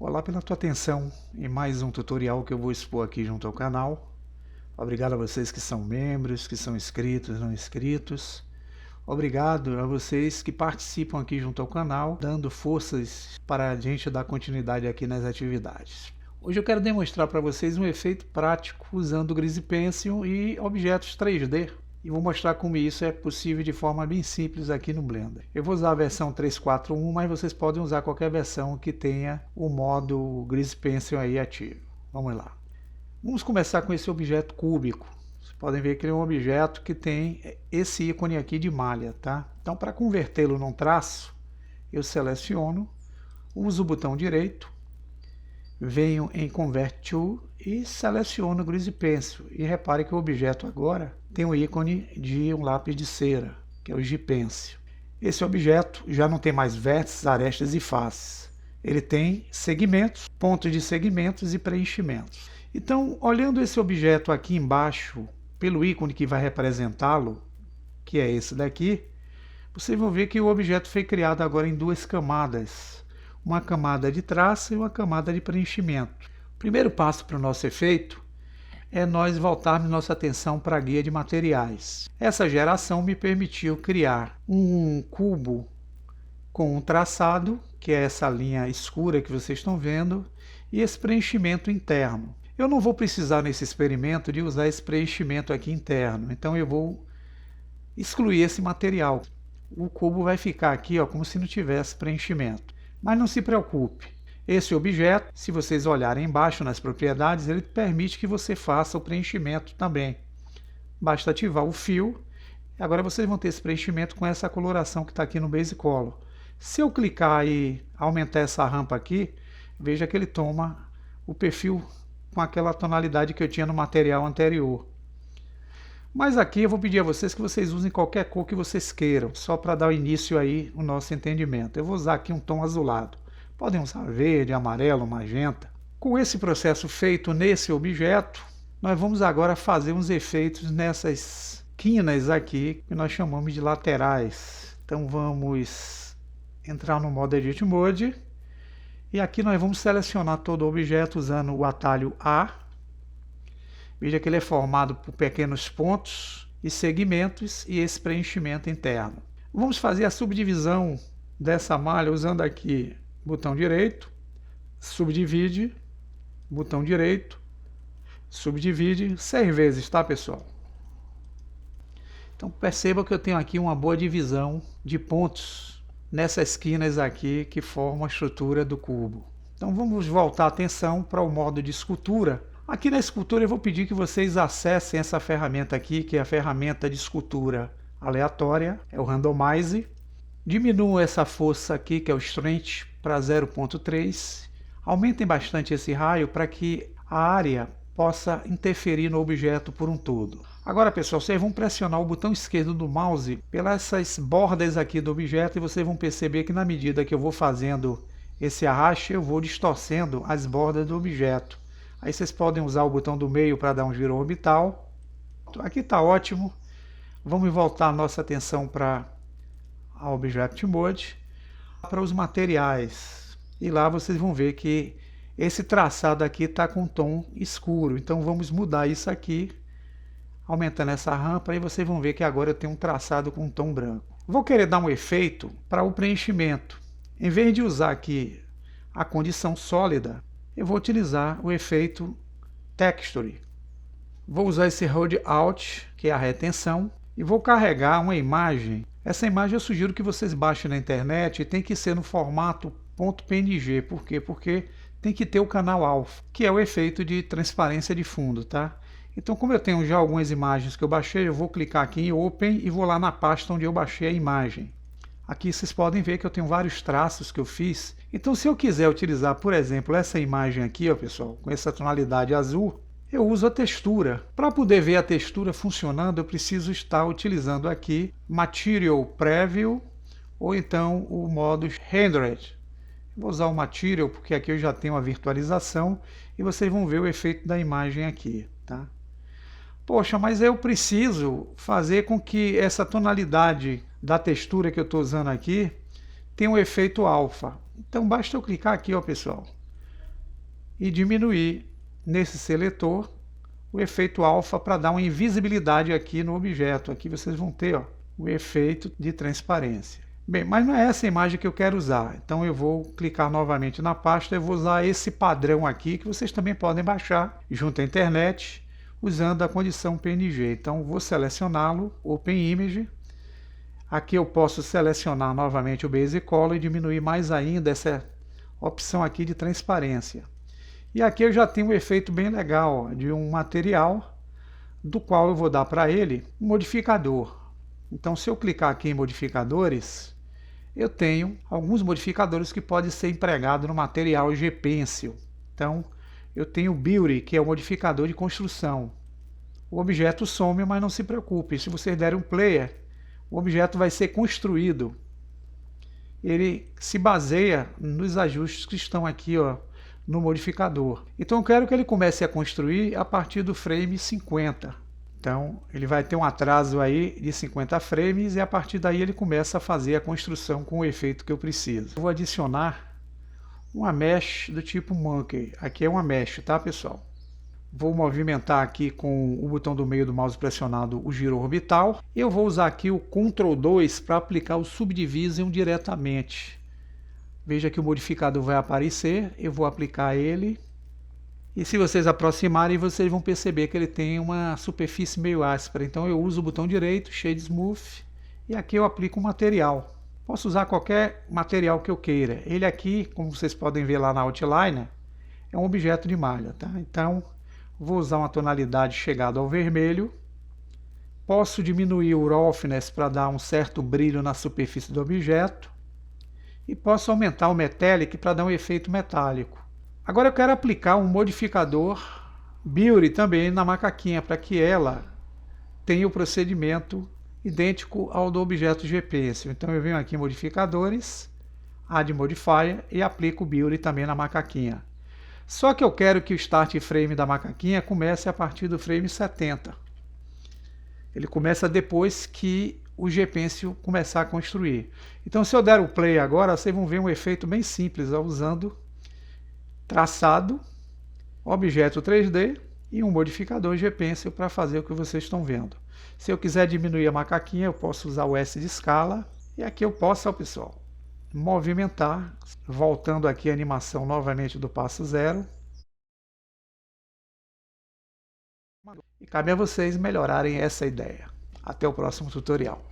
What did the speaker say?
Olá pela tua atenção em mais um tutorial que eu vou expor aqui junto ao canal. Obrigado a vocês que são membros, que são inscritos, não inscritos. Obrigado a vocês que participam aqui junto ao canal, dando forças para a gente dar continuidade aqui nas atividades. Hoje eu quero demonstrar para vocês um efeito prático usando o Grease Pencil e objetos 3D. E vou mostrar como isso é possível de forma bem simples aqui no Blender. Eu vou usar a versão 3.4.1, mas vocês podem usar qualquer versão que tenha o modo Grease Pencil aí ativo. Vamos lá. Vamos começar com esse objeto cúbico. Vocês podem ver que ele é um objeto que tem esse ícone aqui de malha, tá? Então, para convertê-lo num traço, eu seleciono, uso o botão direito, venho em Convert to e seleciono o Grease Pencil. E repare que o objeto agora tem o ícone de um lápis de cera, que é o G-Pencil. Esse objeto já não tem mais vértices, arestas e faces. Ele tem segmentos, pontos de segmentos e preenchimentos. Então, olhando esse objeto aqui embaixo, pelo ícone que vai representá-lo, que é esse daqui, vocês vão ver que o objeto foi criado agora em duas camadas. Uma camada de traço e uma camada de preenchimento. O primeiro passo para o nosso efeito é nós voltarmos nossa atenção para a guia de materiais. Essa geração me permitiu criar um cubo com um traçado, que é essa linha escura que vocês estão vendo, e esse preenchimento interno. Eu não vou precisar nesse experimento de usar esse preenchimento aqui interno, então eu vou excluir esse material. O cubo vai ficar aqui, ó, como se não tivesse preenchimento. Mas não se preocupe, esse objeto, se vocês olharem embaixo nas propriedades, ele permite que você faça o preenchimento também. Basta ativar o fio, e agora vocês vão ter esse preenchimento com essa coloração que está aqui no Base Color. Se eu clicar e aumentar essa rampa aqui, veja que ele toma o perfil com aquela tonalidade que eu tinha no material anterior. Mas aqui eu vou pedir a vocês que vocês usem qualquer cor que vocês queiram, só para dar início aí ao nosso entendimento. Eu vou usar aqui um tom azulado. Podem usar verde, amarelo, magenta. Com esse processo feito nesse objeto, nós vamos agora fazer uns efeitos nessas quinas aqui, que nós chamamos de laterais. Então vamos entrar no modo Edit Mode, e aqui nós vamos selecionar todo o objeto usando o atalho A. Veja que ele é formado por pequenos pontos e segmentos e esse preenchimento interno. Vamos fazer a subdivisão dessa malha usando aqui botão direito, subdivide, botão direito, subdivide 6 vezes, tá, pessoal? Então perceba que eu tenho aqui uma boa divisão de pontos nessas esquinas aqui que formam a estrutura do cubo. Então vamos voltar a atenção para o modo de escultura. Aqui na escultura eu vou pedir que vocês acessem essa ferramenta aqui, que é a ferramenta de escultura aleatória, é o Randomize. Diminuam essa força aqui, que é o Strength, para 0.3. Aumentem bastante esse raio para que a área possa interferir no objeto por um todo. Agora, pessoal, vocês vão pressionar o botão esquerdo do mouse pelas essas bordas aqui do objeto e vocês vão perceber que na medida que eu vou fazendo esse arraste, eu vou distorcendo as bordas do objeto. Aí vocês podem usar o botão do meio para dar um giro orbital. Aqui está ótimo. Vamos voltar a nossa atenção para a Object Mode, para os materiais. E lá vocês vão ver que esse traçado aqui está com um tom escuro. Então vamos mudar isso aqui, aumentando essa rampa, e vocês vão ver que agora eu tenho um traçado com um tom branco. Vou querer dar um efeito para o preenchimento. Em vez de usar aqui a condição sólida, eu vou utilizar o efeito Texture. Vou usar esse Hold Alt, que é a retenção, e vou carregar uma imagem. Essa imagem eu sugiro que vocês baixem na internet e tem que ser no formato .png. Por quê? Porque tem que ter o canal alfa, que é o efeito de transparência de fundo, tá? Então, como eu tenho já algumas imagens que eu baixei, eu vou clicar aqui em Open e vou lá na pasta onde eu baixei a imagem. Aqui vocês podem ver que eu tenho vários traços que eu fiz. Então, se eu quiser utilizar, por exemplo, essa imagem aqui, ó, pessoal, com essa tonalidade azul, eu uso a textura. Para poder ver a textura funcionando, eu preciso estar utilizando aqui Material Preview ou então o modo Rendered. Vou usar o Material porque aqui eu já tenho a virtualização e vocês vão ver o efeito da imagem aqui, tá? Poxa, mas eu preciso fazer com que essa tonalidade da textura que eu estou usando aqui tenha um efeito alfa. Então basta eu clicar aqui, ó, pessoal, e diminuir nesse seletor o efeito alfa para dar uma invisibilidade aqui no objeto. Aqui vocês vão ter, ó, o efeito de transparência. Bem, mas não é essa imagem que eu quero usar. Então eu vou clicar novamente na pasta e vou usar esse padrão aqui, que vocês também podem baixar junto à internet, usando a condição PNG. Então vou selecioná-lo, Open Image. Aqui eu posso selecionar novamente o Base Color e diminuir mais ainda essa opção aqui de transparência. E aqui eu já tenho um efeito bem legal, ó, de um material, do qual eu vou dar para ele um modificador. Então se eu clicar aqui em modificadores, eu tenho alguns modificadores que podem ser empregados no material G-Pencil. Então eu tenho o Beauty, que é o modificador de construção. O objeto some, mas não se preocupe, se vocês derem um player, o objeto vai ser construído. Ele se baseia nos ajustes que estão aqui, ó, no modificador. Então eu quero que ele comece a construir a partir do frame 50. Então ele vai ter um atraso aí de 50 frames e a partir daí ele começa a fazer a construção com o efeito que eu preciso. Eu vou adicionar uma mesh do tipo Monkey. Aqui é uma mesh, tá, pessoal? Vou movimentar aqui com o botão do meio do mouse pressionado o giro orbital. Eu vou usar aqui o Ctrl 2 para aplicar o Subdivision diretamente. Veja que o modificador vai aparecer, eu vou aplicar ele. E se vocês aproximarem, vocês vão perceber que ele tem uma superfície meio áspera. Então eu uso o botão direito, Shade Smooth, e aqui eu aplico um material. Posso usar qualquer material que eu queira. Ele aqui, como vocês podem ver lá na Outliner, é um objeto de malha, tá? Então vou usar uma tonalidade chegada ao vermelho. Posso diminuir o roughness para dar um certo brilho na superfície do objeto. E posso aumentar o Metallic para dar um efeito metálico. Agora eu quero aplicar um modificador Beauty também na macaquinha, para que ela tenha o procedimento idêntico ao do objeto G-Pencil. Então eu venho aqui em Modificadores, Add Modifier e aplico o Beauty também na macaquinha. Só que eu quero que o Start Frame da macaquinha comece a partir do frame 70. Ele começa depois que o G-Pencil começar a construir. Então se eu der o play agora, vocês vão ver um efeito bem simples, ó, usando traçado, objeto 3D e um modificador G-Pencil para fazer o que vocês estão vendo. Se eu quiser diminuir a macaquinha, eu posso usar o S de escala. E aqui eu posso, ó, pessoal, movimentar, voltando aqui a animação novamente do passo zero. E cabe a vocês melhorarem essa ideia. Até o próximo tutorial.